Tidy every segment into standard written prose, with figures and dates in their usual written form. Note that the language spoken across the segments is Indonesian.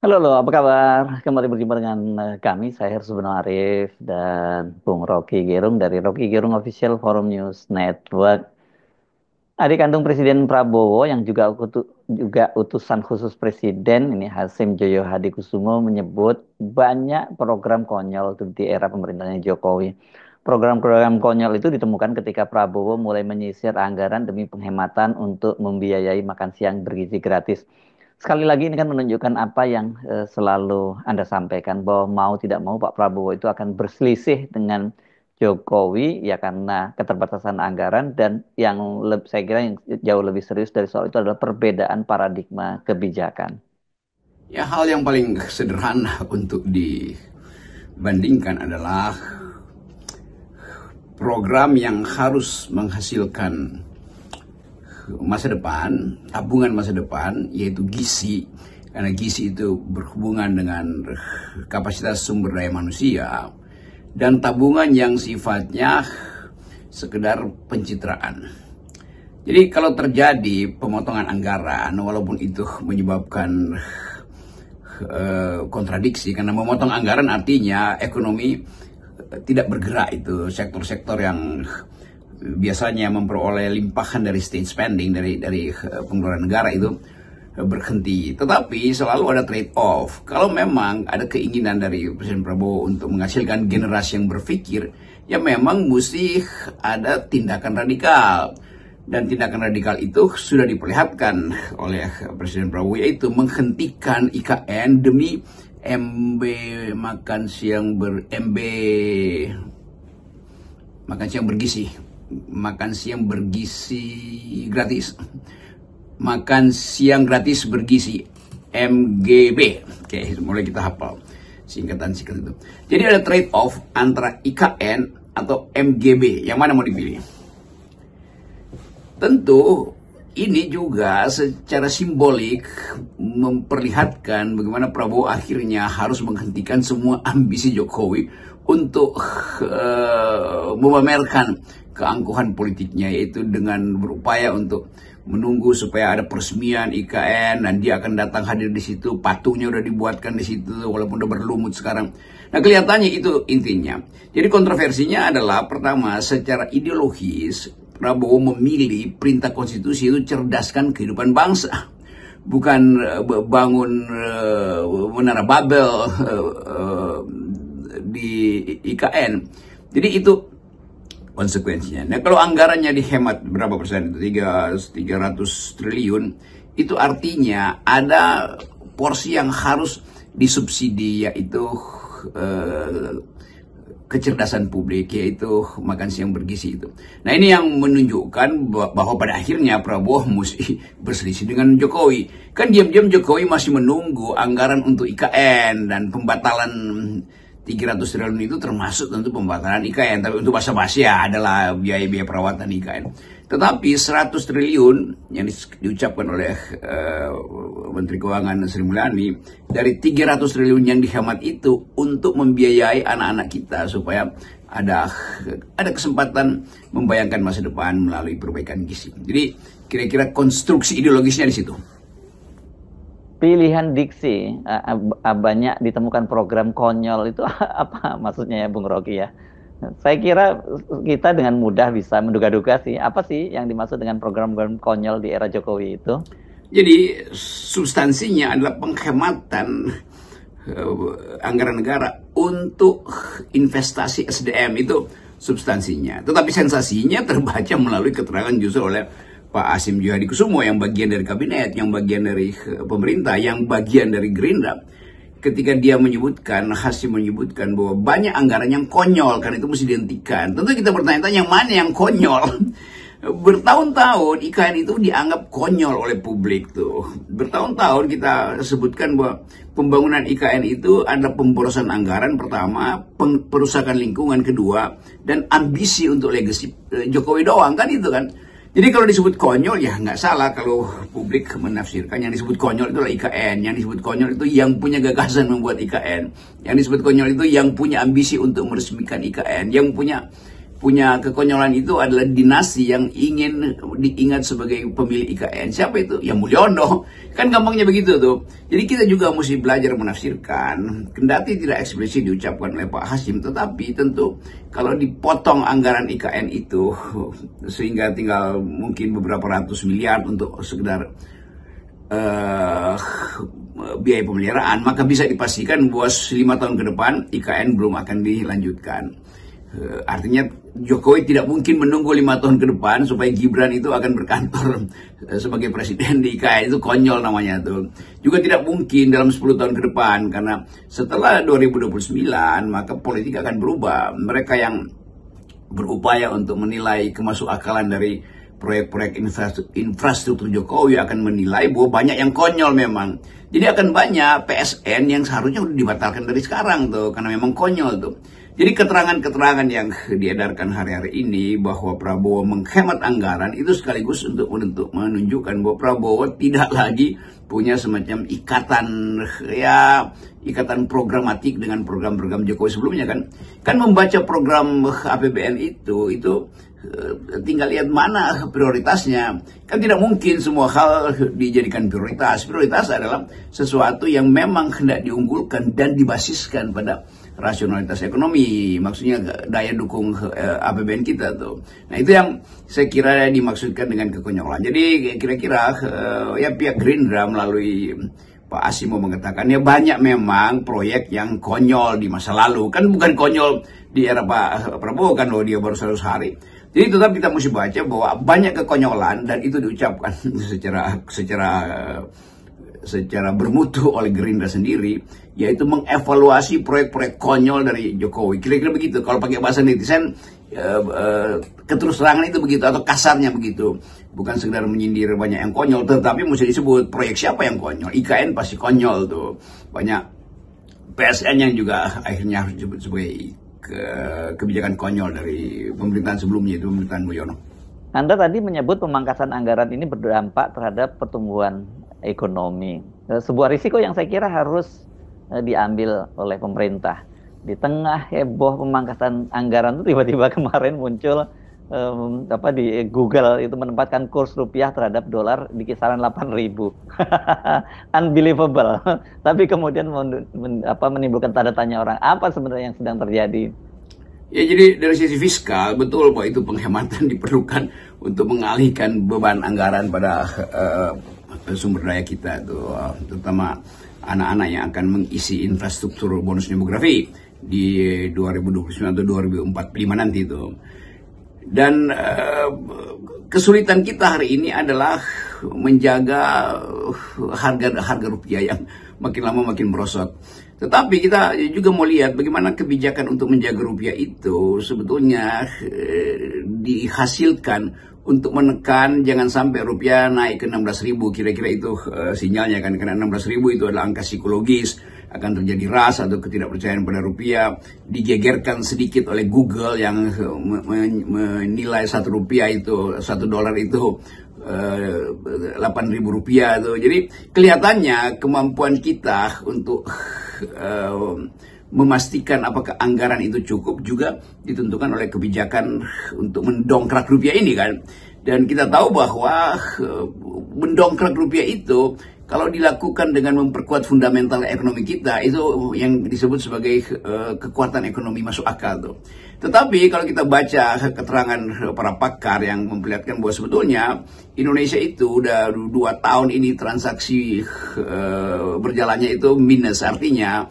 Halo, apa kabar? Kembali berjumpa dengan kami, saya Herssu Arif dan Bung Rocky Gerung dari Rocky Gerung Official Forum News Network. Adik kandung Presiden Prabowo yang juga utusan khusus Presiden, ini Hasim Joyo Hadikusumo menyebut banyak program konyol tuh di era pemerintahnya Jokowi. Program-program konyol itu ditemukan ketika Prabowo mulai menyisir anggaran demi penghematan untuk membiayai makan siang bergizi gratis. Sekali lagi ini kan menunjukkan apa yang selalu Anda sampaikan bahwa mau tidak mau Pak Prabowo itu akan berselisih dengan Jokowi ya karena keterbatasan anggaran dan saya kira yang jauh lebih serius dari soal itu adalah perbedaan paradigma kebijakan. Ya, hal yang paling sederhana untuk dibandingkan adalah program yang harus menghasilkan masa depan, tabungan masa depan, yaitu gizi. Karena gizi itu berhubungan dengan kapasitas sumber daya manusia. Dan tabungan yang sifatnya sekedar pencitraan. Jadi kalau terjadi pemotongan anggaran, walaupun itu menyebabkan kontradiksi, karena memotong anggaran artinya ekonomi tidak bergerak, itu sektor-sektor yang biasanya memperoleh limpahan dari state spending, dari pengeluaran negara itu berhenti. Tetapi selalu ada trade off. Kalau memang ada keinginan dari Presiden Prabowo untuk menghasilkan generasi yang berpikir, ya memang mesti ada tindakan radikal. Dan tindakan radikal itu sudah diperlihatkan oleh Presiden Prabowo, yaitu menghentikan IKN demi MB makan siang bergizi, makan siang bergizi gratis, makan siang gratis bergizi, MGB. Oke, mulai kita hafal singkatan itu. Jadi ada trade off antara IKN atau MGB, yang mana mau dipilih? Tentu ini juga secara simbolik memperlihatkan bagaimana Prabowo akhirnya harus menghentikan semua ambisi Jokowi untuk memamerkan keangkuhan politiknya, yaitu dengan berupaya untuk menunggu supaya ada peresmian IKN dan dia akan datang hadir di situ, patungnya udah dibuatkan di situ walaupun udah berlumut sekarang. Nah, kelihatannya itu intinya. Jadi kontroversinya adalah pertama, secara ideologis Prabowo memilih perintah konstitusi itu cerdaskan kehidupan bangsa, bukan bangun menara Babel di IKN. Jadi itu konsekuensinya. Nah, kalau anggarannya dihemat berapa persen itu? 300 triliun. Itu artinya ada porsi yang harus disubsidi, yaitu kecerdasan publik, yaitu makan siang bergizi itu. Nah, ini yang menunjukkan bahwa pada akhirnya Prabowo mesti berselisih dengan Jokowi. Kan diam-diam Jokowi masih menunggu anggaran untuk IKN, dan pembatalan 300 triliun itu termasuk tentu pembatalan IKN. Tapi untuk basa-basi ya adalah biaya-biaya perawatan IKN. Tetapi 100 triliun yang diucapkan oleh Menteri Keuangan Sri Mulyani, dari 300 triliun yang dihemat itu untuk membiayai anak-anak kita supaya ada kesempatan membayangkan masa depan melalui perbaikan gizi. Jadi kira-kira konstruksi ideologisnya di situ. Pilihan diksi, banyak ditemukan program konyol itu apa maksudnya ya Bung Rocky ya? Saya kira kita dengan mudah bisa menduga-duga sih, apa sih yang dimaksud dengan program-program konyol di era Jokowi itu? Jadi substansinya adalah penghematan anggaran negara untuk investasi SDM, itu substansinya. Tetapi sensasinya terbaca melalui keterangan justru oleh Pak Hasim Joyo Hadikusumo yang bagian dari kabinet, yang bagian dari pemerintah, yang bagian dari Gerindra. Ketika dia menyebutkan, Hasim menyebutkan bahwa banyak anggaran yang konyol, karena itu mesti dihentikan. Tentu kita bertanya-tanya yang mana yang konyol. Bertahun-tahun IKN itu dianggap konyol oleh publik tuh. Bertahun-tahun kita sebutkan bahwa pembangunan IKN itu ada pemborosan anggaran pertama, perusakan lingkungan kedua, dan ambisi untuk legacy Jokowi doang, kan itu kan. Jadi kalau disebut konyol ya nggak salah kalau publik menafsirkan yang disebut konyol itu adalah IKN, yang disebut konyol itu yang punya gagasan membuat IKN, yang disebut konyol itu yang punya ambisi untuk meresmikan IKN, yang punya punya kekonyolan itu adalah dinasti yang ingin diingat sebagai pemilik IKN. Siapa itu? Ya Mulyono. Kan gampangnya begitu tuh. Jadi kita juga mesti belajar menafsirkan. Kendati tidak eksplisit diucapkan oleh Pak Hasyim, tetapi tentu kalau dipotong anggaran IKN itu sehingga tinggal mungkin beberapa ratus miliar untuk sekedar biaya pemeliharaan, maka bisa dipastikan bahwa 5 tahun ke depan IKN belum akan dilanjutkan. Artinya Jokowi tidak mungkin menunggu 5 tahun ke depan supaya Gibran itu akan berkantor sebagai presiden di IKN. Itu konyol namanya tuh. Juga tidak mungkin dalam 10 tahun ke depan, karena setelah 2029 maka politik akan berubah. Mereka yang berupaya untuk menilai kemasukakalan dari proyek-proyek infrastruktur Jokowi akan menilai bahwa banyak yang konyol memang. Jadi akan banyak PSN yang seharusnya udah dibatalkan dari sekarang tuh, karena memang konyol tuh. Jadi keterangan-keterangan yang diedarkan hari-hari ini bahwa Prabowo menghemat anggaran itu sekaligus untuk menunjukkan bahwa Prabowo tidak lagi punya semacam ikatan programatik dengan program-program Jokowi sebelumnya kan membaca program APBN itu tinggal lihat mana prioritasnya. Kan tidak mungkin semua hal dijadikan prioritas. Prioritas adalah sesuatu yang memang hendak diunggulkan dan dibasiskan pada rasionalitas ekonomi, maksudnya daya dukung APBN kita tuh. Nah itu yang saya kira dimaksudkan dengan kekonyolan. Jadi kira-kira ya pihak Gerindra melalui Pak Hasyim mau mengatakan ya banyak memang proyek yang konyol di masa lalu. Kan bukan konyol di era Pak Prabowo kan, loh dia baru 100 hari. Jadi tetap kita mesti baca bahwa banyak kekonyolan dan itu diucapkan secara bermutu oleh Gerindra sendiri, yaitu mengevaluasi proyek-proyek konyol dari Jokowi. Kira-kira begitu. Kalau pakai bahasa netizen, keterus terangan itu begitu, atau kasarnya begitu. Bukan sekedar menyindir banyak yang konyol, tetapi mesti disebut proyek siapa yang konyol. IKN pasti konyol tuh. Banyak PSN yang juga akhirnya harus disebut sebagai kebijakan konyol dari pemerintahan sebelumnya, itu pemerintahan Mulyono. Anda tadi menyebut pemangkasan anggaran ini berdampak terhadap pertumbuhan ekonomi. Sebuah risiko yang saya kira harus diambil oleh pemerintah. Di tengah heboh pemangkasan anggaran itu tiba-tiba kemarin muncul di Google itu menempatkan kurs rupiah terhadap dolar di kisaran 8.000. Unbelievable. Tapi kemudian menimbulkan tanda tanya orang, apa sebenarnya yang sedang terjadi? Ya, jadi dari sisi fiskal betul bahwa itu penghematan diperlukan untuk mengalihkan beban anggaran pada sumber daya kita tuh, terutama anak-anak yang akan mengisi infrastruktur bonus demografi di 2029 atau 2045 nanti itu. Dan kesulitan kita hari ini adalah menjaga harga rupiah yang makin lama makin merosot. Tetapi kita juga mau lihat bagaimana kebijakan untuk menjaga rupiah itu sebetulnya dihasilkan untuk menekan jangan sampai rupiah naik ke 16.000. Kira-kira itu sinyalnya kan, karena 16.000 itu adalah angka psikologis, akan terjadi ras atau ketidakpercayaan pada rupiah. Digegerkan sedikit oleh Google yang menilai $1 itu, $1 itu 8.000 rupiah tuh. Jadi kelihatannya kemampuan kita untuk memastikan apakah anggaran itu cukup juga ditentukan oleh kebijakan untuk mendongkrak rupiah ini kan. Dan kita tahu bahwa mendongkrak rupiah itu kalau dilakukan dengan memperkuat fundamental ekonomi kita, itu yang disebut sebagai kekuatan ekonomi masuk akal tuh. Tetapi kalau kita baca keterangan para pakar yang memperlihatkan bahwa sebetulnya Indonesia itu udah 2 tahun ini transaksi berjalannya itu minus, artinya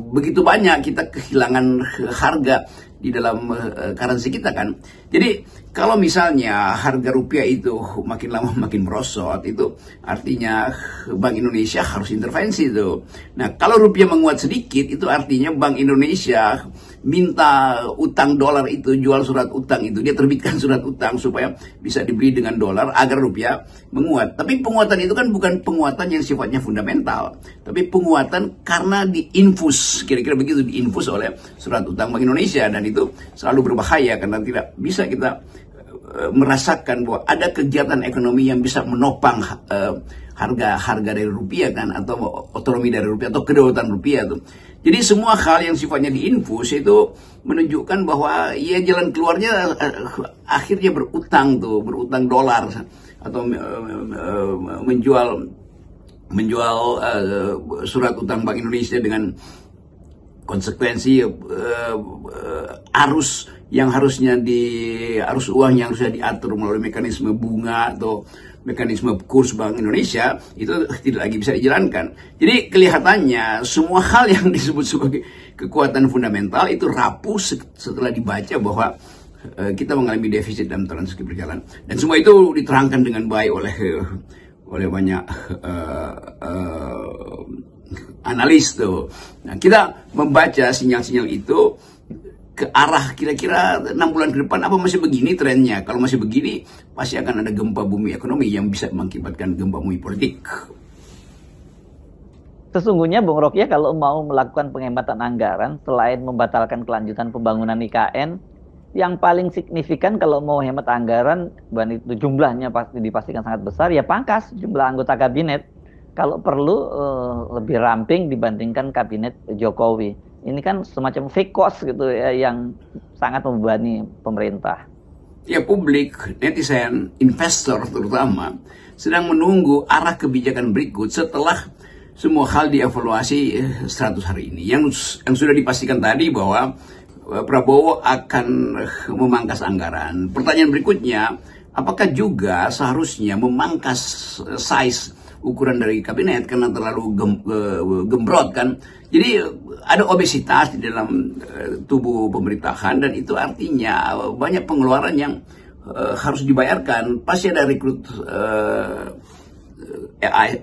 begitu banyak kita kehilangan harga di dalam currency kita kan. Jadi kalau misalnya harga rupiah itu makin lama makin merosot, itu artinya Bank Indonesia harus intervensi itu. Nah kalau rupiah menguat sedikit, itu artinya Bank Indonesia minta utang dolar itu, jual surat utang itu, dia terbitkan surat utang supaya bisa dibeli dengan dolar agar rupiah menguat. Tapi penguatan itu kan bukan penguatan yang sifatnya fundamental, tapi penguatan karena diinfus, kira-kira begitu, diinfus oleh surat utang Bank Indonesia. Dan itu selalu berbahaya karena tidak bisa kita merasakan bahwa ada kegiatan ekonomi yang bisa menopang harga dari rupiah kan, atau otonomi dari rupiah atau kedaulatan rupiah tuh. Jadi semua hal yang sifatnya diinfus itu menunjukkan bahwa ya jalan keluarnya akhirnya berutang tuh, berutang dolar atau menjual surat utang Bank Indonesia dengan konsekuensi arus uang yang harusnya diatur melalui mekanisme bunga atau mekanisme kurs Bank Indonesia itu tidak lagi bisa dijalankan. Jadi kelihatannya semua hal yang disebut sebagai kekuatan fundamental itu rapuh setelah dibaca bahwa kita mengalami defisit dalam transaksi berjalan, dan semua itu diterangkan dengan baik oleh banyak analis tuh. Nah, kita membaca sinyal-sinyal itu ke arah kira-kira 6 bulan ke depan apa masih begini trennya. Kalau masih begini pasti akan ada gempa bumi ekonomi yang bisa mengakibatkan gempa bumi politik. Sesungguhnya Bung Rocky, kalau mau melakukan penghematan anggaran selain membatalkan kelanjutan pembangunan IKN, yang paling signifikan kalau mau hemat anggaran, itu jumlahnya pasti dipastikan sangat besar, ya pangkas jumlah anggota kabinet. Kalau perlu lebih ramping dibandingkan kabinet Jokowi. Ini kan semacam fake cost gitu ya, yang sangat membebani pemerintah. Ya, publik, netizen, investor terutama sedang menunggu arah kebijakan berikut setelah semua hal dievaluasi 100 hari ini. Yang sudah dipastikan tadi bahwa Prabowo akan memangkas anggaran. Pertanyaan berikutnya, apakah juga seharusnya memangkas size ukuran dari kabinet karena terlalu gembrot kan? Jadi ada obesitas di dalam tubuh pemerintahan, dan itu artinya banyak pengeluaran yang harus dibayarkan. Pasti ada rekrut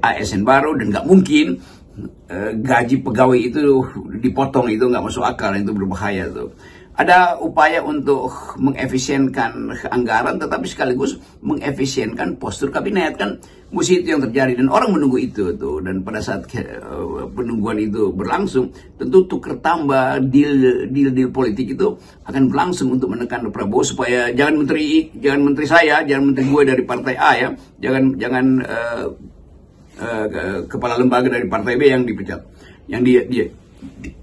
ASN baru, dan nggak mungkin gaji pegawai itu dipotong, itu nggak masuk akal, itu berbahaya tuh. Ada upaya untuk mengefisienkan anggaran, tetapi sekaligus mengefisienkan postur kabinet kan, mesti itu yang terjadi, dan orang menunggu itu tuh. Dan pada saat penungguan itu berlangsung, tentu tuker tambah deal politik itu akan berlangsung untuk menekan Prabowo supaya jangan menteri saya, jangan menteri gue dari partai A ya, jangan kepala lembaga dari partai B yang dipecat, yang dia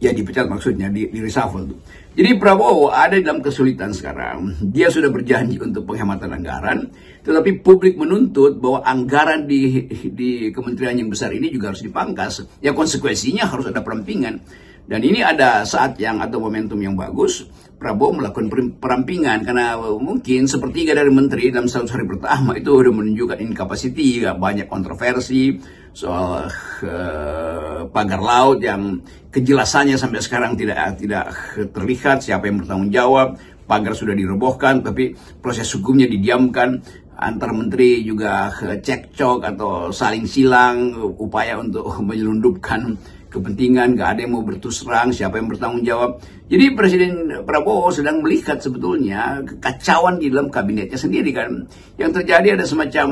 dipecat, maksudnya di reshuffle tuh. Jadi Prabowo ada dalam kesulitan sekarang. Dia sudah berjanji untuk penghematan anggaran, tetapi publik menuntut bahwa anggaran di kementerian yang besar ini juga harus dipangkas. Ya, konsekuensinya harus ada perampingan. Dan ini ada saat yang atau momentum yang bagus Prabowo melakukan perampingan, karena mungkin sepertiga dari menteri dalam 100 hari pertama itu sudah menunjukkan incapacity, banyak kontroversi soal pagar laut yang kejelasannya sampai sekarang tidak terlihat siapa yang bertanggung jawab. Pagar sudah dirobohkan, tapi proses hukumnya didiamkan. Antar menteri juga cekcok atau saling silang, upaya untuk menyelundupkan kepentingan, gak ada yang mau berterus terang siapa yang bertanggung jawab. Jadi Presiden Prabowo sedang melihat sebetulnya kekacauan di dalam kabinetnya sendiri kan. Yang terjadi ada semacam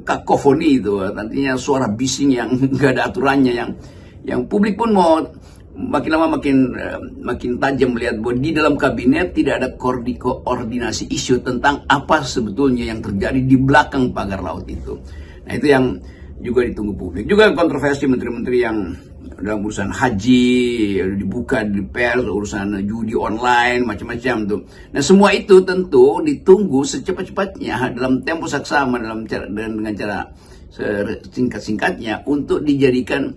kakofoni itu, nantinya suara bising yang gak ada aturannya, yang publik pun mau makin lama makin tajam melihat bahwa di dalam kabinet tidak ada koordinasi isu tentang apa sebetulnya yang terjadi di belakang pagar laut itu. Nah, itu yang juga ditunggu publik. Juga kontroversi menteri-menteri yang dalam urusan haji dibuka di pers, urusan judi online, macam-macam tuh. Nah, semua itu tentu ditunggu secepat-cepatnya dalam tempo saksama, dengan cara singkat-singkatnya untuk dijadikan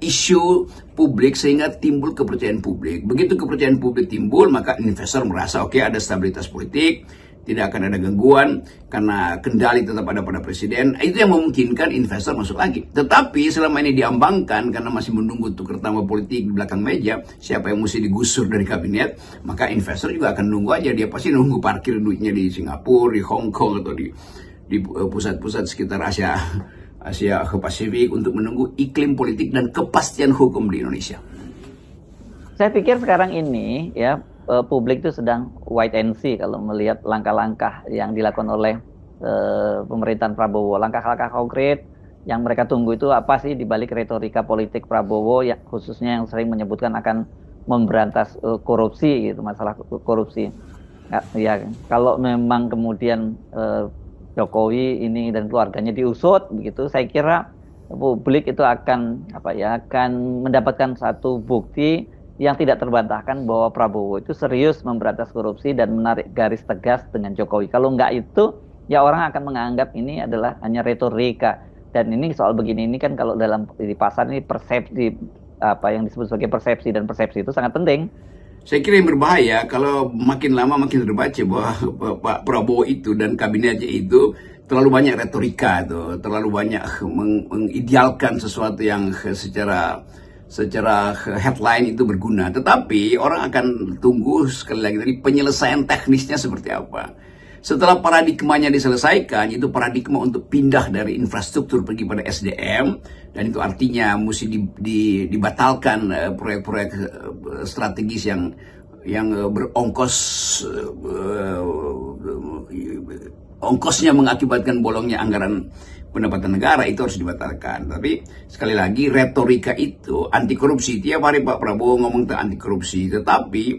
isu publik sehingga timbul kepercayaan publik. Begitu kepercayaan publik timbul, maka investor merasa oke, ada stabilitas politik, tidak akan ada gangguan karena kendali tetap ada pada presiden. Itu yang memungkinkan investor masuk lagi. Tetapi selama ini diambangkan karena masih menunggu tukar tambah politik di belakang meja, siapa yang mesti digusur dari kabinet, maka investor juga akan nunggu aja. Dia pasti nunggu parkir duitnya di Singapura, di Hong Kong, atau di pusat-pusat sekitar Asia ke Pasifik untuk menunggu iklim politik dan kepastian hukum di Indonesia. Saya pikir sekarang ini ya, publik itu sedang wait and see kalau melihat langkah-langkah yang dilakukan oleh pemerintahan Prabowo. Langkah-langkah konkret yang mereka tunggu itu apa sih di balik retorika politik Prabowo, ya, khususnya yang sering menyebutkan akan memberantas korupsi gitu, masalah korupsi. Ya, kalau memang kemudian Jokowi ini dan keluarganya diusut begitu, saya kira publik itu akan akan mendapatkan satu bukti yang tidak terbantahkan bahwa Prabowo itu serius memberantas korupsi dan menarik garis tegas dengan Jokowi. Kalau enggak itu, ya orang akan menganggap ini adalah hanya retorika. Dan ini soal begini ini kan kalau di pasar ini persepsi, apa yang disebut sebagai persepsi, dan persepsi itu sangat penting. Saya kira yang berbahaya kalau makin lama makin terbaca bahwa Pak Prabowo itu dan kabinetnya itu terlalu banyak retorika tuh, terlalu banyak mengidealkan sesuatu yang secara headline itu berguna. Tetapi orang akan tunggu sekali lagi dari penyelesaian teknisnya seperti apa. Setelah paradigmanya diselesaikan, itu paradigma untuk pindah dari infrastruktur pergi pada SDM, dan itu artinya mesti dibatalkan proyek-proyek strategis yang berongkos, ongkosnya mengakibatkan bolongnya anggaran pendapatan negara, itu harus dibatalkan. Tapi sekali lagi retorika itu anti korupsi. Tiap hari Pak Prabowo ngomong tentang anti korupsi, tetapi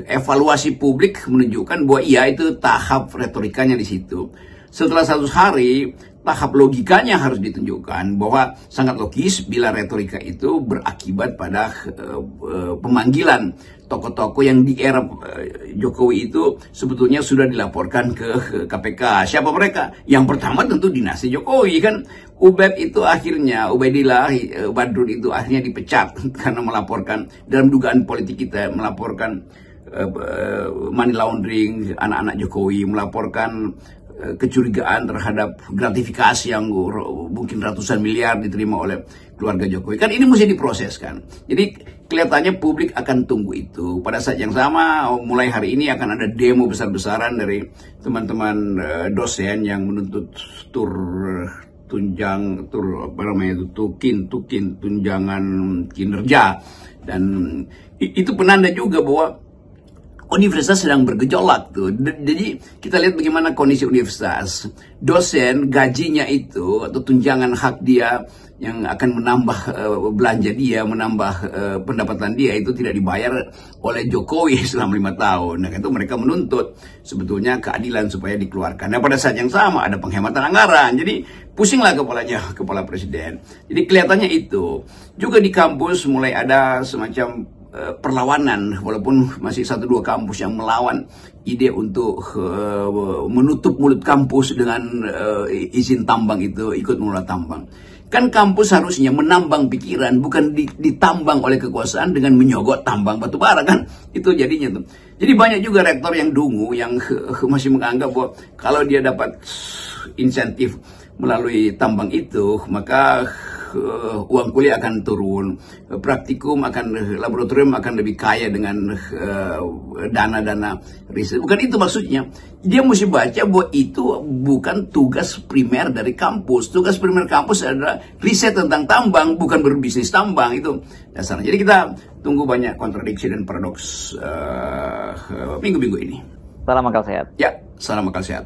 evaluasi publik menunjukkan bahwa iya itu tahap retorikanya di situ. Setelah 100 hari, tahap logikanya harus ditunjukkan bahwa sangat logis bila retorika itu berakibat pada pemanggilan tokoh-tokoh yang di era Jokowi itu sebetulnya sudah dilaporkan ke KPK. Siapa mereka? Yang pertama tentu dinasti Jokowi kan. Ubaidillah Badrun itu akhirnya dipecat karena melaporkan dalam dugaan politik kita, melaporkan money laundering anak-anak Jokowi, melaporkan kecurigaan terhadap gratifikasi yang mungkin ratusan miliar diterima oleh keluarga Jokowi. Kan ini mesti diproseskan. Jadi kelihatannya publik akan tunggu itu. Pada saat yang sama, mulai hari ini akan ada demo besar-besaran dari teman-teman dosen yang menuntut tunjangan kinerja. Dan itu penanda juga bahwa universitas sedang bergejolak tuh. Jadi kita lihat bagaimana kondisi universitas. Dosen gajinya itu atau tunjangan hak dia yang akan menambah belanja dia, menambah pendapatan dia itu tidak dibayar oleh Jokowi selama 5 tahun. Nah itu mereka menuntut sebetulnya keadilan supaya dikeluarkan. Nah pada saat yang sama ada penghematan anggaran. Jadi pusinglah kepala presiden. Jadi kelihatannya itu. Juga di kampus mulai ada semacam perlawanan, walaupun masih 1-2 kampus yang melawan ide untuk menutup mulut kampus dengan izin tambang itu, ikut mengelola tambang. Kan kampus harusnya menambang pikiran, bukan ditambang oleh kekuasaan dengan menyogok tambang batu bara kan. Itu jadinya tuh. Jadi banyak juga rektor yang dungu, yang masih menganggap bahwa kalau dia dapat insentif melalui tambang itu, maka uang kuliah akan turun, praktikum laboratorium akan lebih kaya dengan dana-dana riset. Bukan itu maksudnya. Dia mesti baca bahwa itu bukan tugas primer dari kampus. Tugas primer kampus adalah riset tentang tambang, bukan berbisnis tambang. Itu dasarnya. Jadi kita tunggu banyak kontradiksi dan paradoks minggu-minggu ini. Salam akal sehat. Ya, salam akal sehat.